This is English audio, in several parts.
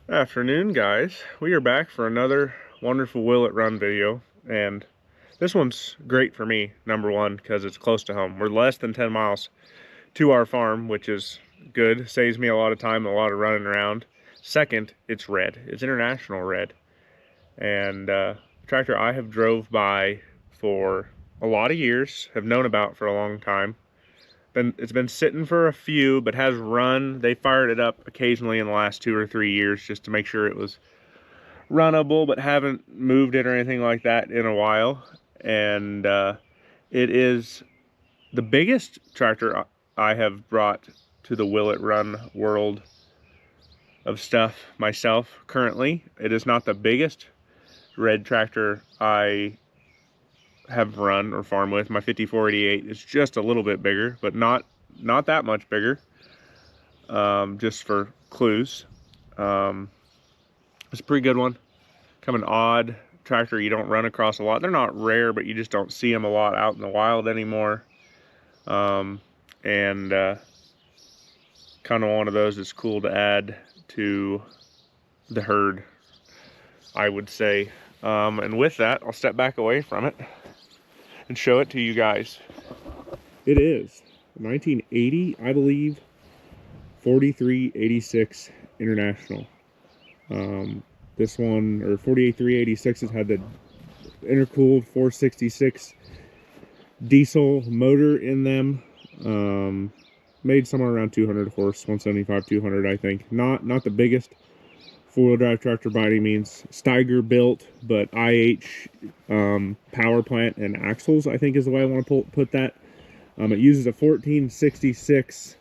Afternoon, guys. We are back for another wonderful Will It Run video, and this one's great for me, number one, because it's close to home. We're less than 10 miles to our farm, which is good. Saves me a lot of time, a lot of running around. Second, it's red. It's international red. And tractor I have drove by for a lot of years, have known about for a long time. It's been sitting for a few, but has run. They fired it up occasionally in the last 2 or 3 years just to make sure it was runnable, but haven't moved it or anything like that in a while. And it is the biggest tractor I have brought to the Will It Run world of stuff myself currently. It is not the biggest red tractor I have run or farm with. My 5488 is just a little bit bigger, but not that much bigger. Just for clues. It's a pretty good one. Kind of an odd tractor you don't run across a lot. They're not rare, but you just don't see them a lot out in the wild anymore. And kind of one of those that's cool to add to the herd, I would say. And with that, I'll step back away from it and show it to you guys. It is 1980, I believe, 4386 International. This one, or 48386, has had the intercooled 466 diesel motor in them. Made somewhere around 200 horse, 175, 200, I think. Not the biggest four-wheel drive tractor by any means. Steiger built, but IH power plant and axles, I think is the way I want to put that. It uses a 1466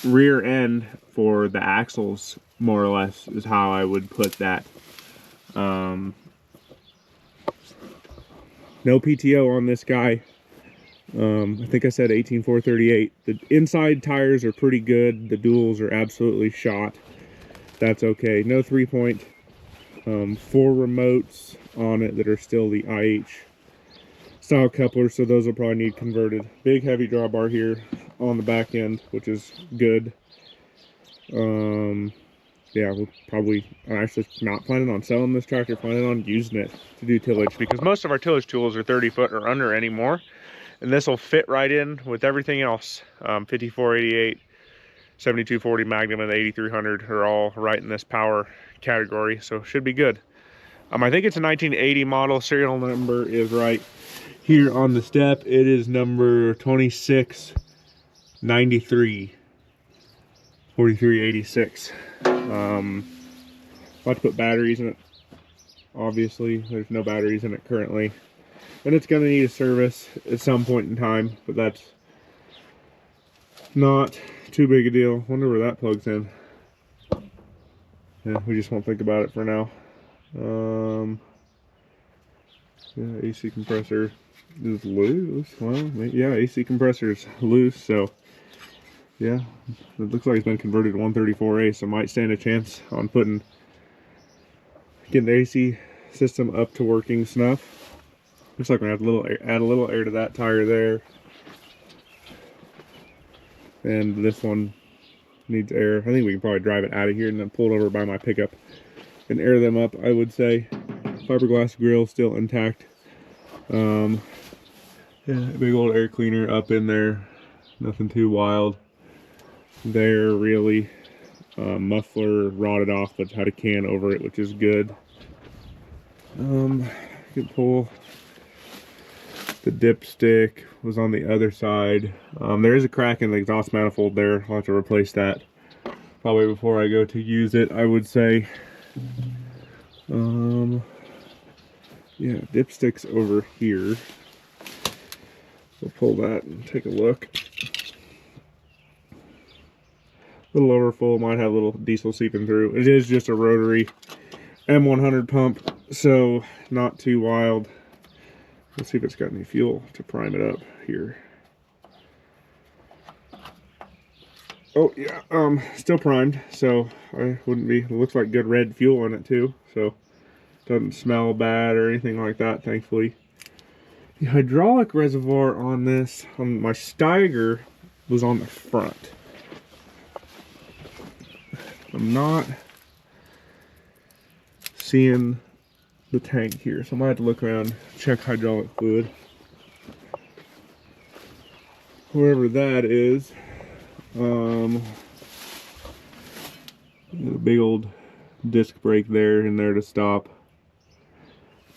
rear end for the axles, more or less, is how I would put that. No PTO on this guy. I think I said 18438. The inside tires are pretty good. The duals are absolutely shot. That's okay. No 3-point. 4 remotes on it that are still the IH style couplers, so those will probably need converted. Big heavy drawbar here on the back end, which is good. Yeah, we'll probably, I'm actually not planning on selling this tractor, planning on using it to do tillage, because most of our tillage tools are 30 foot or under anymore, and this will fit right in with everything else. 5488, 7240 Magnum, and the 8300 are all right in this power category, so should be good. I think it's a 1980 model. Serial number is right here on the step. It is number 2693. 4386. I'll have to put batteries in it. Obviously, there's no batteries in it currently. And it's going to need a service at some point in time, but that's not too big a deal. Wonder where that plugs in. Yeah, we just won't think about it for now. Yeah, AC compressor is loose. Well, yeah, AC compressor is loose, so yeah, it looks like it's been converted to 134A, so might stand a chance on getting the AC system up to working snuff. Looks like we're gonna have to add a little air to that tire there. And this one needs air. I think we can probably drive it out of here and then pull it over by my pickup and air them up, I would say. Fiberglass grill still intact. Yeah, big old air cleaner up in there. Nothing too wild there, really. Muffler rotted off, but had a can over it, which is good. Could pull. The dipstick was on the other side. There is a crack in the exhaust manifold there. I'll have to replace that probably before I go to use it, I would say. Yeah, dipstick's over here. We'll pull that and take a look. A little overfull, might have a little diesel seeping through. It is just a rotary M100 pump, so not too wild. Let's see if it's got any fuel to prime it up here. Oh yeah, still primed, so I wouldn't be. It looks like good red fuel in it too, so doesn't smell bad or anything like that, thankfully. The hydraulic reservoir on this, on my Steiger, was on the front. I'm not seeing the tank here, so I might have to look around, check hydraulic fluid. Wherever that is, a big old disc brake there in there to stop.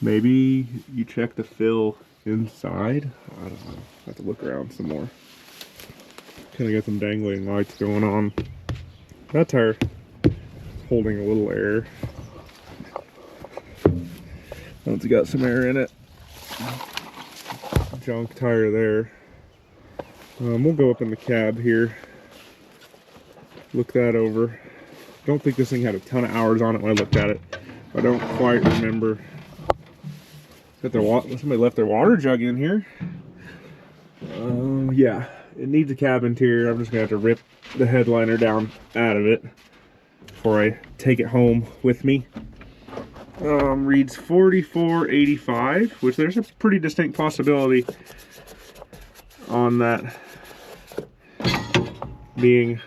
Maybe you check the fill inside. I don't know. I have to look around some more. Kind of got some dangling lights going on. That tire holding a little air. It's got some air in it. Junk tire there. We'll go up in the cab here. Look that over. Don't think this thing had a ton of hours on it when I looked at it. I don't quite remember. Somebody left their water jug in here. Yeah, it needs a cab interior. I'm just gonna have to rip the headliner down out of it before I take it home with me. Reads 44.85, which there's a pretty distinct possibility on that being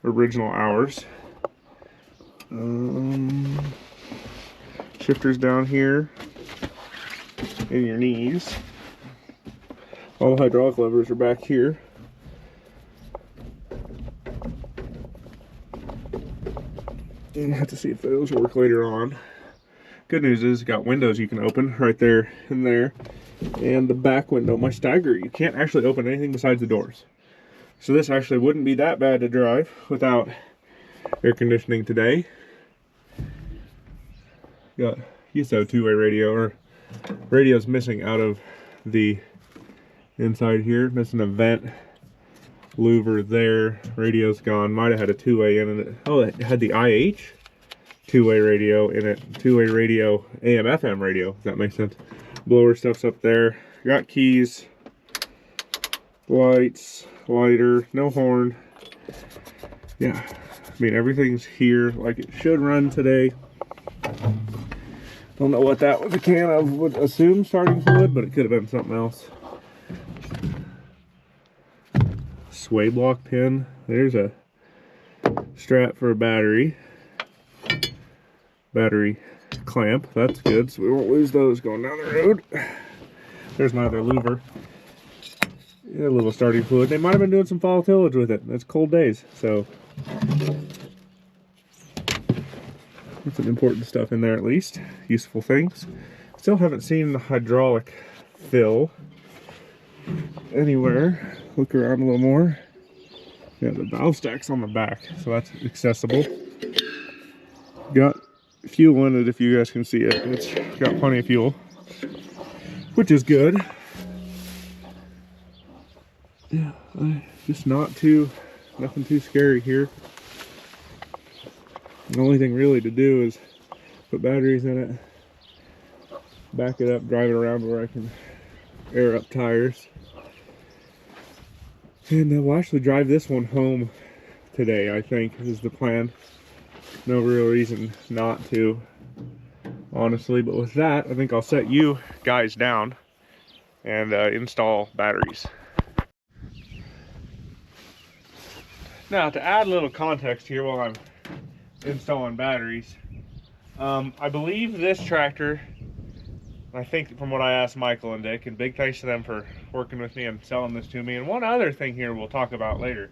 original hours. Shifters down here in your knees. All the hydraulic levers are back here. And have to see if those work later on. Good news is, you got windows you can open right there and there. And the back window, my Steiger, you can't actually open anything besides the doors. So this actually wouldn't be that bad to drive without air conditioning today. Got USO two-way radio, or radio's missing out of the inside here. Missing a vent louver there. Radio's gone. Might have had a two-way in it. Oh, it had the IH two-way radio in it. Two-way radio, AM FM radio, if that makes sense. Blower stuff's up there. Got keys, lights, lighter, no horn. Yeah, I mean, everything's here like it should run today. Don't know what that was a can of. Would assume starting fluid, but it could have been something else. Sway block pin. There's a strap for a battery. Battery clamp. That's good, so we won't lose those going down the road. There's my other louver. Yeah, a little starting fluid. They might have been doing some fall tillage with it. It's cold days, so that's some important stuff in there at least. Useful things. Still haven't seen the hydraulic fill anywhere. Look around a little more. Yeah, the valve stack's on the back, so that's accessible. Got fuel in it if you guys can see it. It's got plenty of fuel, which is good. Yeah, just nothing too scary here. The only thing really to do is put batteries in it, back it up, drive it around where I can air up tires. And we'll actually drive this one home today, I think, is the plan. No real reason not to, honestly. But with that, I think I'll set you guys down and install batteries. Now, to add a little context here while I'm installing batteries, I believe this tractor, I think from what I asked Michael and Dick, and big thanks to them for working with me and selling this to me. And one other thing here we'll talk about later.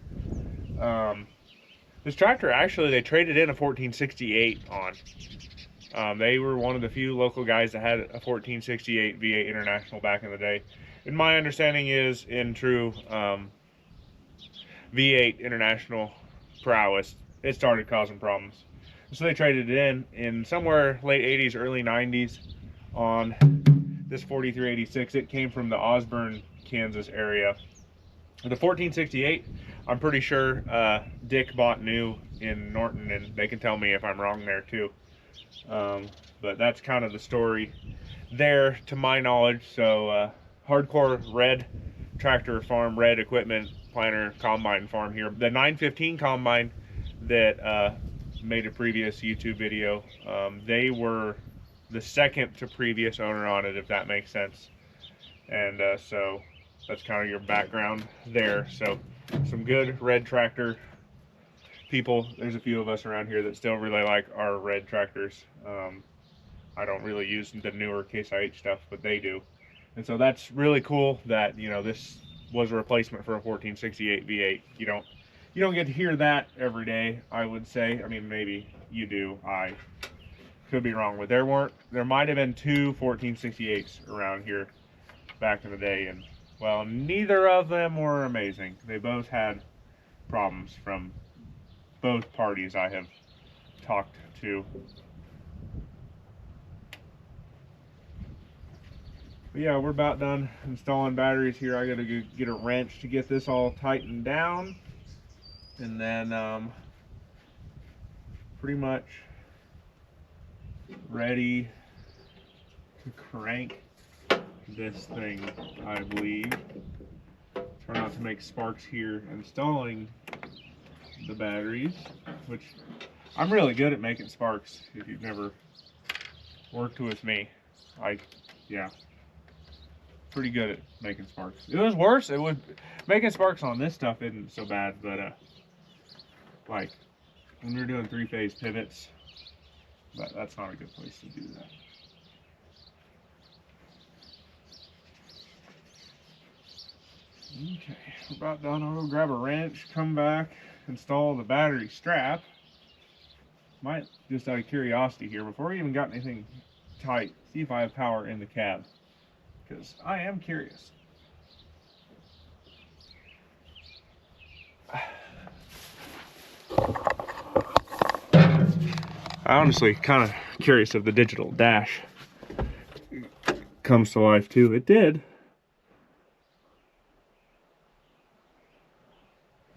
This tractor, actually, they traded in a 1468 on. They were one of the few local guys that had a 1468 V8 International back in the day. And my understanding is, in true V8 International prowess, it started causing problems. So they traded it in somewhere late 80s, early 90s on this 4386. It came from the Osborne, Kansas area. The 1468, I'm pretty sure Dick bought new in Norton, and they can tell me if I'm wrong there too. But that's kind of the story there, to my knowledge. So hardcore red tractor farm, red equipment, planter, combine farm here. The 915 combine that made a previous YouTube video, they were the second to previous owner on it, if that makes sense. And so that's kind of your background there. So some good red tractor people, there's a few of us around here that still really like our red tractors. I don't really use the newer Case IH stuff, but they do. And so that's really cool that, you know, this was a replacement for a 1468 V8. You don't get to hear that every day, I would say. I mean, maybe you do. I could be wrong, but there might have been two 1468s around here back in the day, and well, neither of them were amazing. They both had problems from both parties I have talked to. But yeah, we're about done installing batteries here. I gotta go get a wrench to get this all tightened down, and then pretty much ready to crank this thing, I believe. Try not to make sparks here installing the batteries, which I'm really good at making sparks. If you've never worked with me, yeah, pretty good at making sparks. It was worse. Making sparks on this stuff isn't so bad, but like when we were doing 3-phase pivots, but that's not a good place to do that. Okay, we're about done. I'll go grab a wrench, come back, install the battery strap. Might, just out of curiosity here, before we even got anything tight, see if I have power in the cab, because I am curious. I honestly kind of curious if the digital dash comes to life too. It did.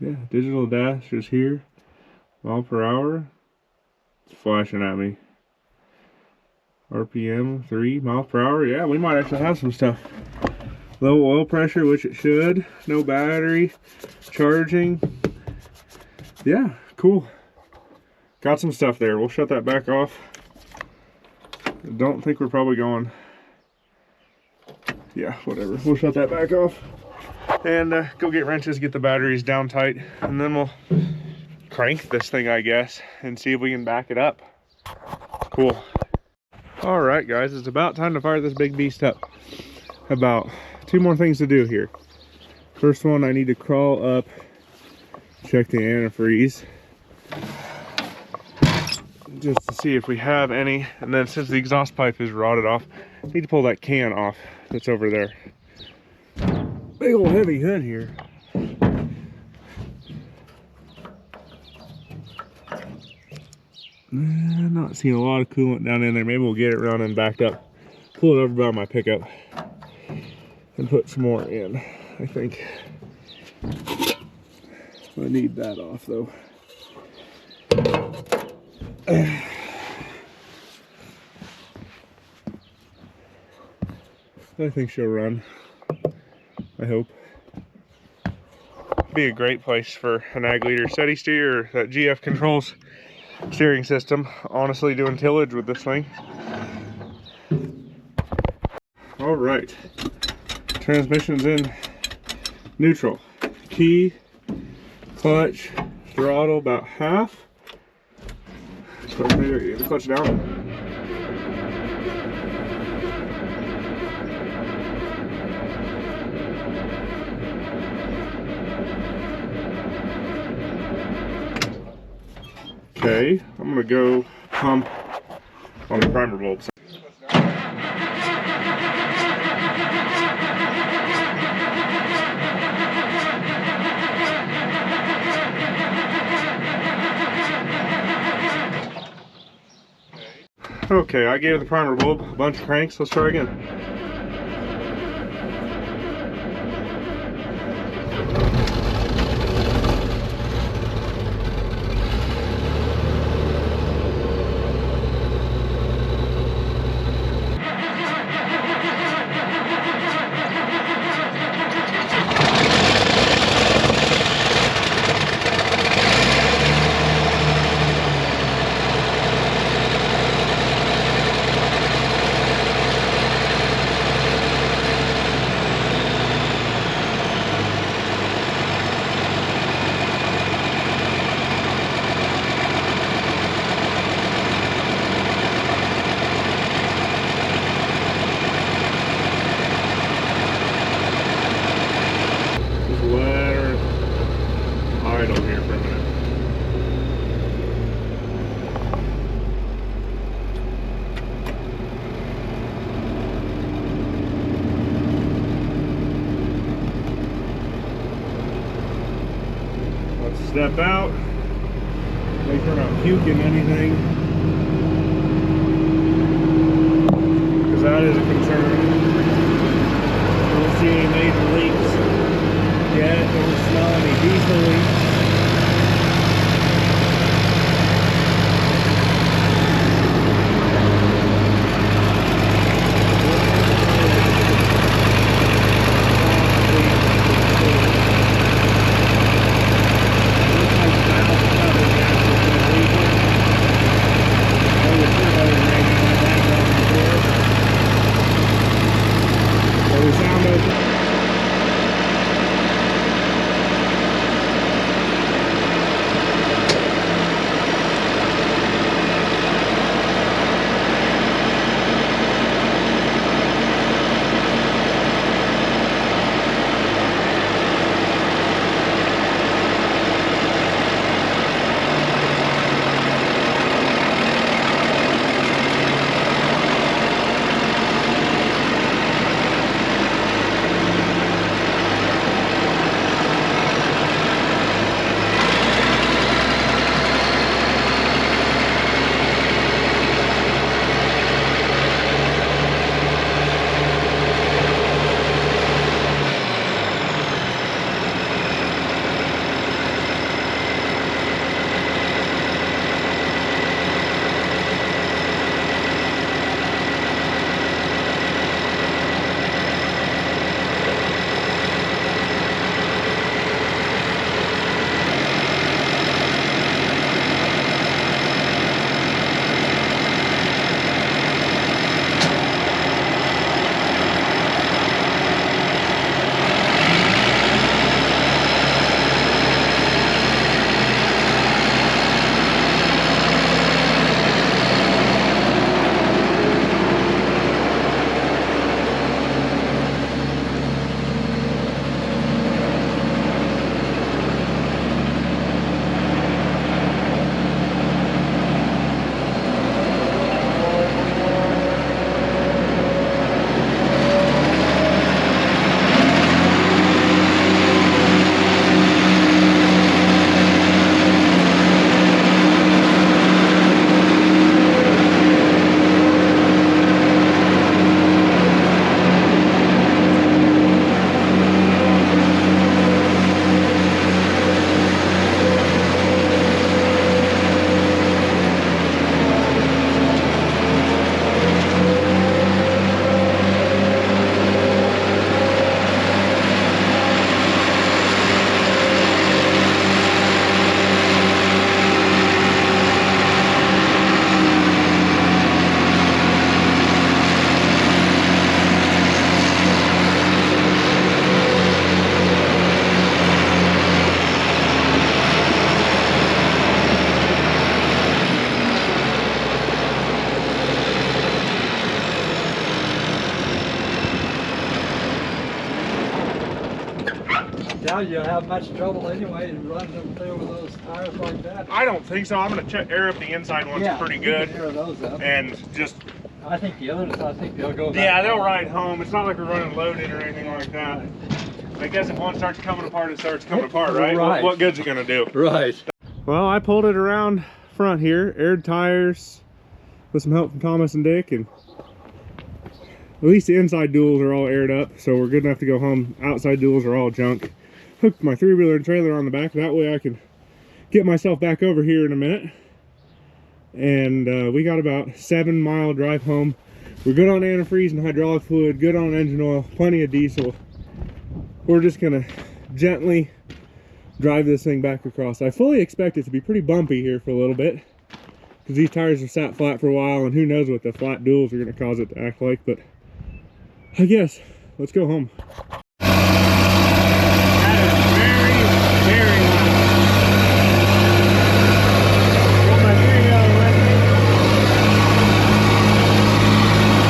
Yeah, digital dash is here. Mile per hour. It's flashing at me. RPM 3 miles per hour. Yeah, we might actually have some stuff. Low oil pressure, which it should. No battery. Charging. Yeah, cool. Got some stuff there. We'll shut that back off. I don't think we're probably going. Yeah, whatever. We'll shut that back off. And go get wrenches, get the batteries down tight, and then we'll crank this thing, I guess, and see if we can back it up. Cool. All right, guys, it's about time to fire this big beast up. About 2 more things to do here. First one, I need to crawl up, check the antifreeze, just to see if we have any. And then since the exhaust pipe is rotted off, I need to pull that can off that's over there. Big old heavy hood here. Not seeing a lot of coolant down in there. Maybe we'll get it running backed up. Pull it over by my pickup and put some more in. I think I need that off though. I think she'll run. I hope. Be a great place for an ag leader steady steer, or that GF controls steering system. Honestly, doing tillage with this thing. All right, transmission's in neutral. Key, clutch, throttle about half. Clutch, maybe get the clutch down. Okay, I'm gonna go pump on the primer bulbs. Okay, I gave the primer bulb a bunch of cranks. Let's try again. step out, make sure I'm not puking anything, because that is a concern. Don't see any major leaks yet. Don't smell any diesel leaks. Now you have much trouble anyway running them through with those tires like that. I don't think so. I'm going to check air up the inside ones pretty good. Air those up. And just... I think the others, I think they'll go back. Yeah, they'll ride home. It's not like we're running loaded or anything like that. I guess if one starts coming apart, it starts coming apart, right? Right. What good's it going to do? Right. Well, I pulled it around front here, aired tires with some help from Thomas and Dick, and at least the inside duals are all aired up, so we're good enough to go home. Outside duals are all junk. Hooked my three-wheeler and trailer on the back, that way I can get myself back over here in a minute. And we got about 7-mile drive home. We're good on antifreeze and hydraulic fluid, good on engine oil, plenty of diesel. We're just gonna gently drive this thing back across. I fully expect it to be pretty bumpy here for a little bit, because these tires have sat flat for a while, and who knows what the flat duals are gonna cause it to act like. But I guess let's go home. That is very, very loud. Got my three-wheeler with me.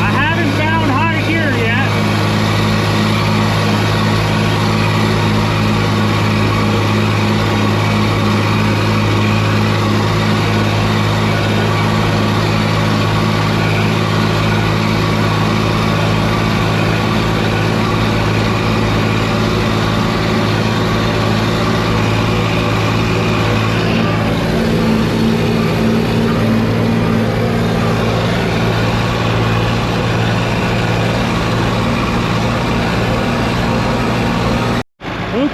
I haven't found high gear yet.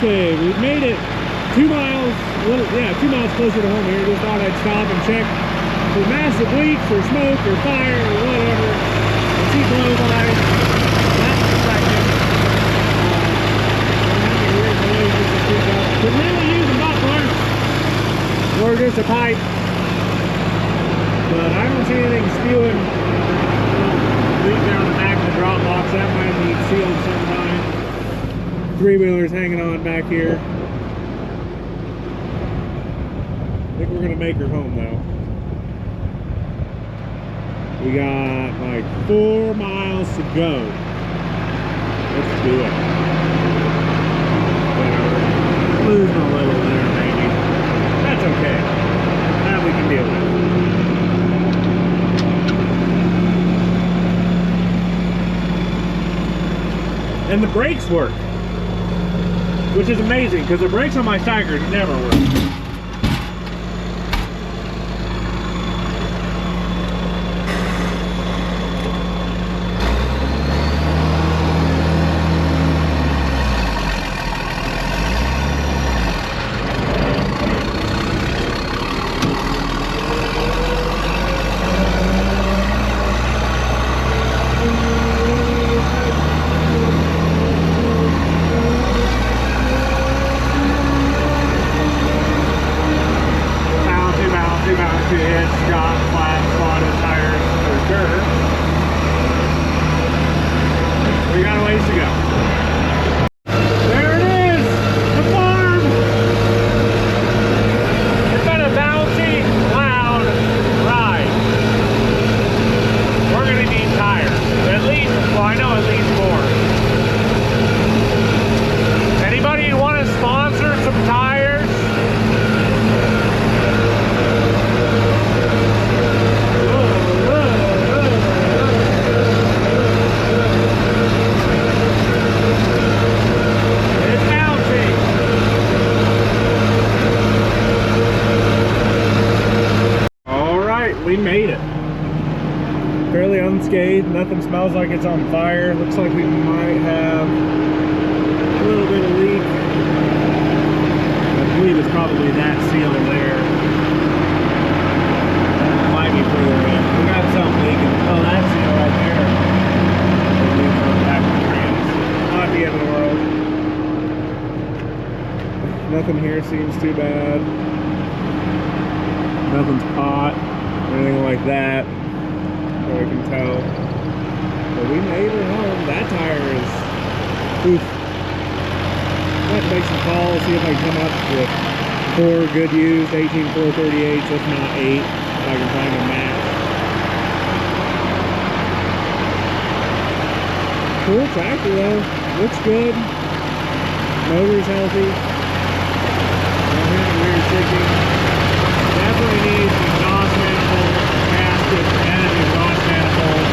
Okay, we've made it 2 miles, yeah, 2 miles closer to home here. Just thought I'd stop and check for massive leaks or smoke or fire or whatever. And see glow lights. That's perfected. Could really use a muffler or just a pipe. But I don't see anything spewing leak down the back of the drop box. That might need sealed sometime. 3-wheelers hanging on back here. I think we're gonna make her home though. We got like 4 miles to go. Let's do it. Whatever. Losing a little there, maybe. That's okay. That we can deal with. And the brakes work, which is amazing because the brakes on my Tiger never work. We made it. Fairly unscathed, nothing smells like it's on fire. Looks like we might have a little bit of leak. I believe it's probably that seal there. Might be further in. We got something leaking. Oh, that seal right there. Back to the trans. Not the end of the world. Nothing here seems too bad. Nothing's hot. Anything like that, so we can tell. But we made her home. That tire is oof. I'll have to make some calls, see if I can come up with 4 good used 18-438s, if not 8, if I can find a match. Cool tractor though, looks good. Motor's healthy. Don't hear any weird ticking. Definitely needs an exhaust manifold, gasket, and an exhaust manifold.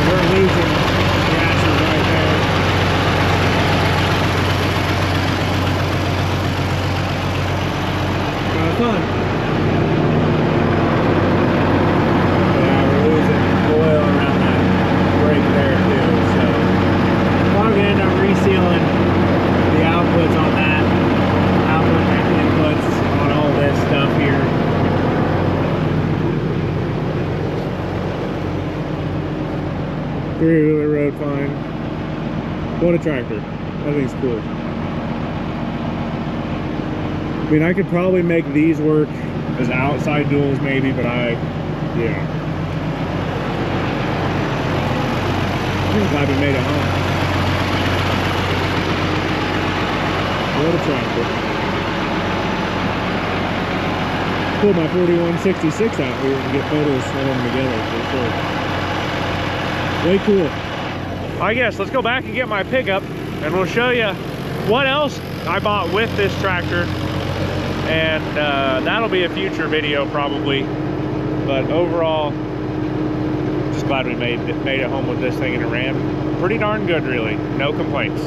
We're losing gases right there. Fun. Yeah, we're losing oil around that brake there too, so I'm going to end up resealing the outputs on that. Output and inputs on all this stuff here. Three-wheeler rode fine. What a tractor. That thing's cool. I mean, I could probably make these work as outside duals maybe, but yeah. I'm glad we made it home. What a tractor. Pull my 4166 out here and get photos of them together for sure. Way cool. I guess let's go back and get my pickup and we'll show you what else I bought with this tractor, and that'll be a future video probably. But overall, just glad we made it home with this thing, and it ran pretty darn good, really. No complaints.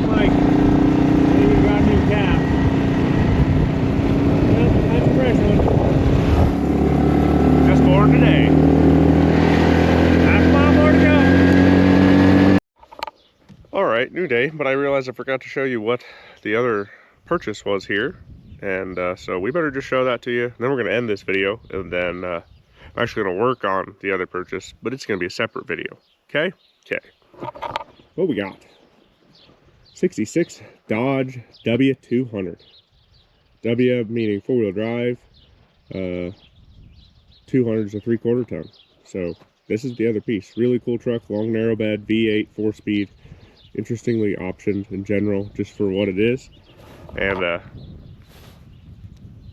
Hey Mike, I think we got a new cap. Well, that's a fresh one. Just born today. Half a mile more to go. Alright, new day, but I realized I forgot to show you what the other purchase was here. And so we better just show that to you. And then we're going to end this video, and then I'm actually going to work on the other purchase, but it's going to be a separate video. Okay? Okay. What we got? 66 Dodge W200. W meaning four-wheel drive. 200 is a 3/4 ton. So this is the other piece. Really cool truck, long narrow bed, V8, 4-speed. Interestingly optioned in general, just for what it is. And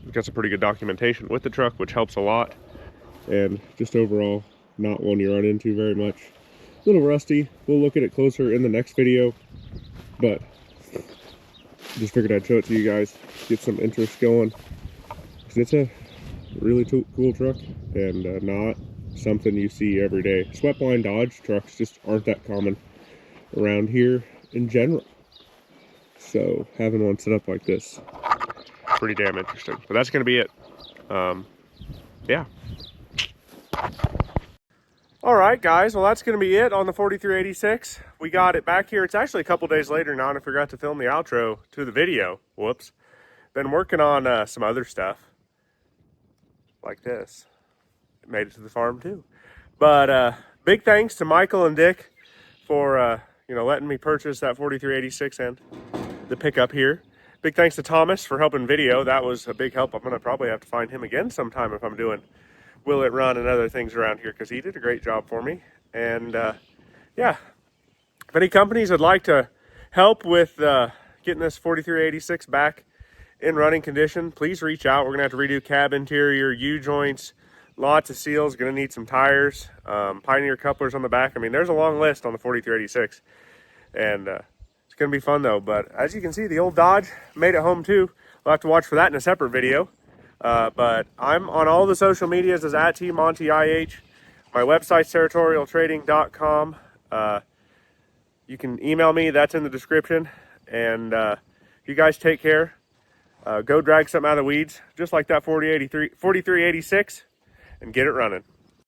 we've got some pretty good documentation with the truck, which helps a lot. And just overall, not one you run into very much. A little rusty. We'll look at it closer in the next video, but just figured I'd show it to you guys, get some interest going. It's a really cool truck, and not something you see every day. Swept line Dodge trucks just aren't that common around here in general. So having one set up like this, pretty damn interesting. But that's going to be it. Yeah. All right, guys. Well, that's going to be it on the 4386. We got it back here. It's actually a couple days later now, and I forgot to film the outro to the video. Whoops. Been working on some other stuff like this. It made it to the farm too. But big thanks to Michael and Dick for letting me purchase that 4386 and the pickup here. Big thanks to Thomas for helping video. That was a big help. I'm gonna probably have to find him again sometime if I'm doing Will It Run and other things around here, because he did a great job for me. And yeah, if any companies would like to help with getting this 4386 back in running condition, please reach out. We're gonna have to redo cab interior, U-joints, lots of seals, gonna need some tires, Pioneer couplers on the back. I mean, there's a long list on the 4386, and it's gonna be fun though. But as you can see, the old Dodge made it home too. We'll have to watch for that in a separate video. But I'm on all the social medias as @TMontyIH. My website's territorialtrading.com. You can email me, that's in the description. And you guys take care. Go drag something out of the weeds, just like that 4386, and get it running.